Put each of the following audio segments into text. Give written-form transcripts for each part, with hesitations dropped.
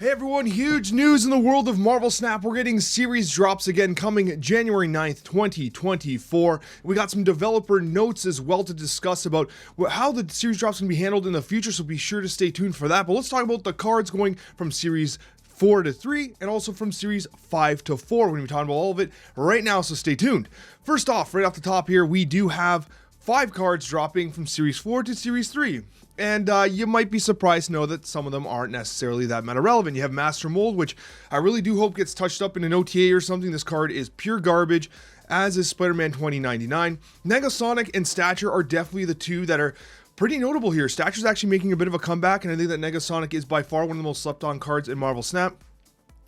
Hey everyone, huge news in the world of Marvel Snap. We're getting series drops again coming January 9th, 2024. We got some developer notes as well to discuss about how the series drops can be handled in the future, so be sure to stay tuned for that. But let's talk about the cards going from series 4 to 3 and also from series 5 to 4. We're going to be talking about all of it right now, so stay tuned. First off, right off the top here, we do have 5 cards dropping from series 4 to series 3. And you might be surprised to know that some of them aren't necessarily that meta relevant. You have Master Mold, which I really do hope gets touched up in an OTA or something. This card is pure garbage, as is Spider-Man 2099. Negasonic and Stature are definitely the two that are pretty notable here. Stature's actually making a bit of a comeback, and I think that Negasonic is by far one of the most slept on cards in Marvel Snap,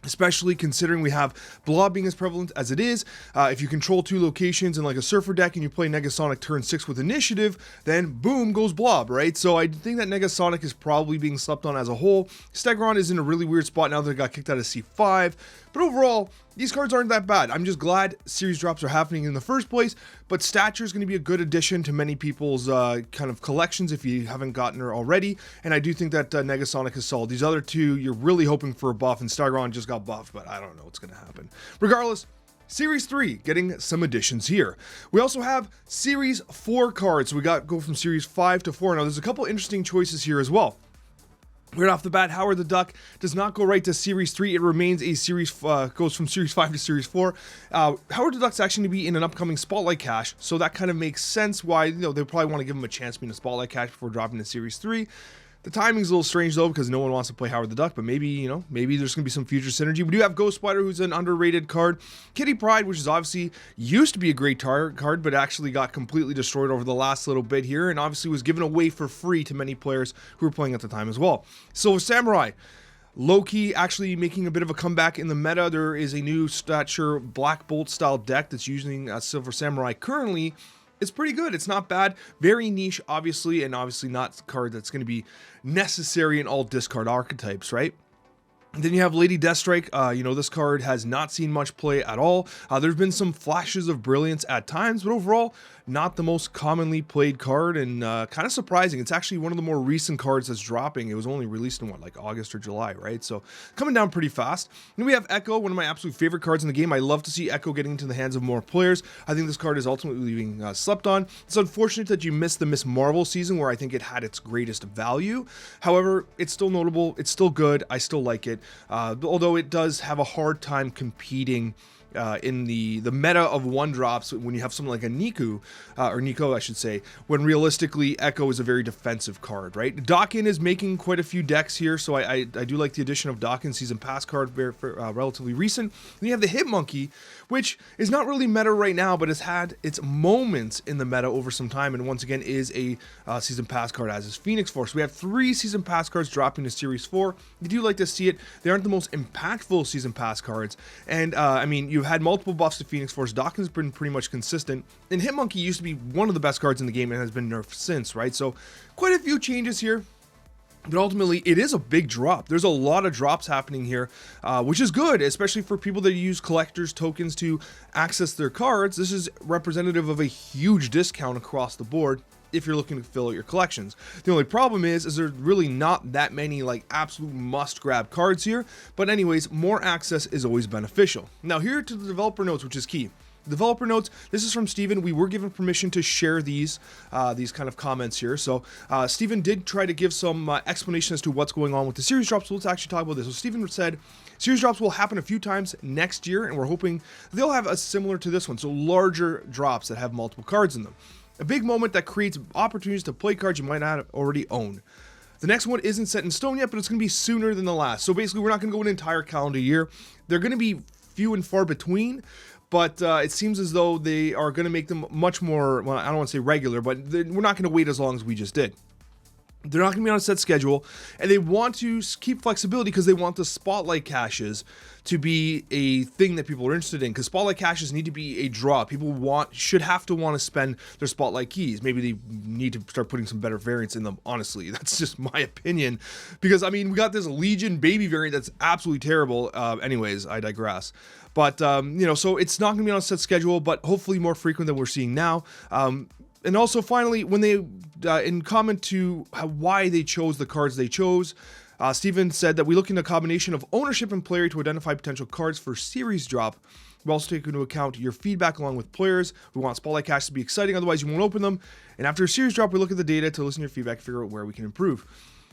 especially considering we have Blob being as prevalent as it is. If you control 2 locations in like a Surfer deck and you play Negasonic turn 6 with Initiative, then boom goes Blob, right? So I think that Negasonic is probably being slept on as a whole. Stegron is in a really weird spot now that it got kicked out of C5. But overall, these cards aren't that bad. I'm just glad series drops are happening in the first place, but Stature is going to be a good addition to many people's kind of collections if you haven't gotten her already, and I do think that Negasonic is solid. These other two, you're really hoping for a buff, and Stegron just got buffed, but I don't know what's going to happen. Regardless, Series 3 getting some additions here. We also have Series 4 cards, so we go from Series 5 to 4. Now, there's a couple interesting choices here as well. Right off the bat, Howard the Duck does not go right to Series 3. It remains a series, goes from Series 5 to Series 4. Howard the Duck's actually going to be in an upcoming Spotlight Cache, so that kind of makes sense why, they probably want to give him a chance to be in a Spotlight Cache before dropping to Series 3. The timing's a little strange though, because no one wants to play Howard the Duck, but maybe, maybe there's going to be some future synergy. We do have Ghost Spider, who's an underrated card. Kitty Pryde, which is obviously used to be a great card, but actually got completely destroyed over the last little bit here, and obviously was given away for free to many players who were playing at the time as well. Silver Samurai, Loki actually making a bit of a comeback in the meta. There is a new Stature Black Bolt style deck that's using Silver Samurai currently. It's pretty good. It's not bad. Very niche, obviously, and obviously not a card that's going to be necessary in all discard archetypes, right? And then you have Lady Deathstrike. This card has not seen much play at all. There's been some flashes of brilliance at times, but overall, not the most commonly played card, and kind of surprising. It's actually one of the more recent cards that's dropping. It was only released in like August or July, right? So coming down pretty fast. Then we have Echo, one of my absolute favorite cards in the game. I love to see Echo getting into the hands of more players. I think this card is ultimately being slept on. It's unfortunate that you missed the Miss Marvel season where I think it had its greatest value. However, it's still notable. It's still good. I still like it. Although it does have a hard time competing in the meta of 1-drops when you have something like a Nico, I should say, when realistically Echo is a very defensive card, right? Dawkin is making quite a few decks here, so I do like the addition of Dawkin Season Pass card, very relatively recent. Then you have the Hitmonkey, which is not really meta right now, but has had its moments in the meta over some time, and once again is a Season Pass card, as is Phoenix Force. We have 3 Season Pass cards dropping to Series 4. You do like to see it. They aren't the most impactful Season Pass cards, and you've had multiple buffs to Phoenix Force. Dawkins been pretty much consistent, and Hitmonkey used to be one of the best cards in the game and has been nerfed since, right? So quite a few changes here, but ultimately it is a big drop. There's a lot of drops happening here, which is good, especially for people that use collectors tokens to access their cards. This is representative of a huge discount across the board if you're looking to fill out your collections. The only problem is there's really not that many like absolute must grab cards here, but anyways, more access is always beneficial. Now here to the developer notes, which is key. Developer notes, this is from Steven. We were given permission to share these kind of comments here. So Steven did try to give some explanation as to what's going on with the series drops. So let's actually talk about this. So Steven said, series drops will happen a few times next year, and we're hoping they'll have a similar to this one. So larger drops that have multiple cards in them. A big moment that creates opportunities to play cards you might not already own. The next one isn't set in stone yet, but it's going to be sooner than the last. So basically, we're not going to go an entire calendar year. They're going to be few and far between, but it seems as though they are going to make them much more, well, I don't want to say regular, but we're not going to wait as long as we just did. They're not going to be on a set schedule, and they want to keep flexibility because they want the Spotlight Caches to be a thing that people are interested in, because Spotlight Caches need to be a draw. People should have to want to spend their Spotlight keys. Maybe they need to start putting some better variants in them, honestly. That's just my opinion, because, we got this Legion Baby variant that's absolutely terrible. Anyways, I digress. But, so it's not going to be on a set schedule, but hopefully more frequent than we're seeing now. And also, finally, when they, in comment to why they chose the cards they chose, Steven said that we look into a combination of ownership and play rate to identify potential cards for series drop. We also take into account your feedback along with players. We want Spotlight Cash to be exciting, otherwise you won't open them. And after a series drop, we look at the data to listen to your feedback and figure out where we can improve.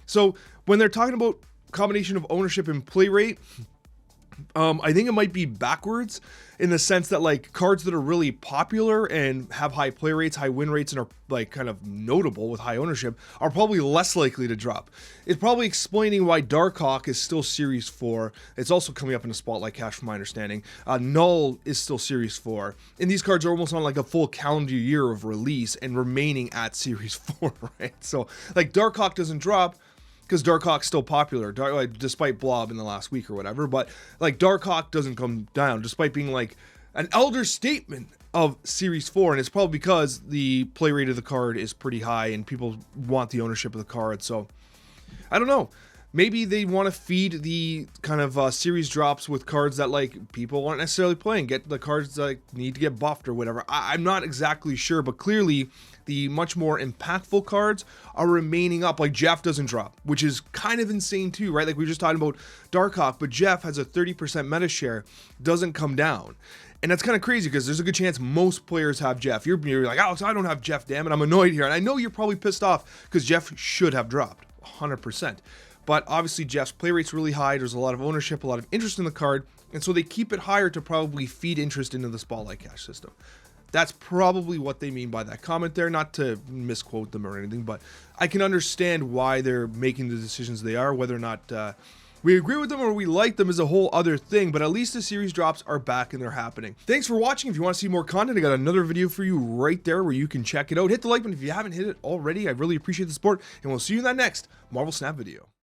So when they're talking about combination of ownership and play rate, I think it might be backwards in the sense that like cards that are really popular and have high play rates, high win rates, and are like kind of notable with high ownership are probably less likely to drop. It's probably explaining why Darkhawk is still Series 4. It's also coming up in a Spotlight Cash from my understanding. Null is still Series 4. And these cards are almost on like a full calendar year of release and remaining at Series 4, right? So like Darkhawk doesn't drop because Darkhawk's still popular, despite Blob in the last week or whatever. But like Darkhawk doesn't come down, despite being like an elder statement of Series 4, and it's probably because the play rate of the card is pretty high and people want the ownership of the card. So I don't know. Maybe they want to feed the kind of series drops with cards that like people aren't necessarily playing, get the cards that like, need to get buffed or whatever. I'm not exactly sure, but clearly the much more impactful cards are remaining up. Like Jeff doesn't drop, which is kind of insane too, right? Like we were just talking about Darkhawk, but Jeff has a 30% meta share, doesn't come down. And that's kind of crazy because there's a good chance most players have Jeff. You're like, Alex, I don't have Jeff, damn it, I'm annoyed here. And I know you're probably pissed off because Jeff should have dropped 100%. But obviously Jeff's play rate's really high. There's a lot of ownership, a lot of interest in the card. And so they keep it higher to probably feed interest into the Spotlight Cash system. That's probably what they mean by that comment there. Not to misquote them or anything, but I can understand why they're making the decisions they are. Whether or not we agree with them or we like them is a whole other thing, but at least the series drops are back and they're happening. Thanks for watching. If you want to see more content, I got another video for you right there where you can check it out. Hit the like button if you haven't hit it already. I really appreciate the support, and we'll see you in that next Marvel Snap video.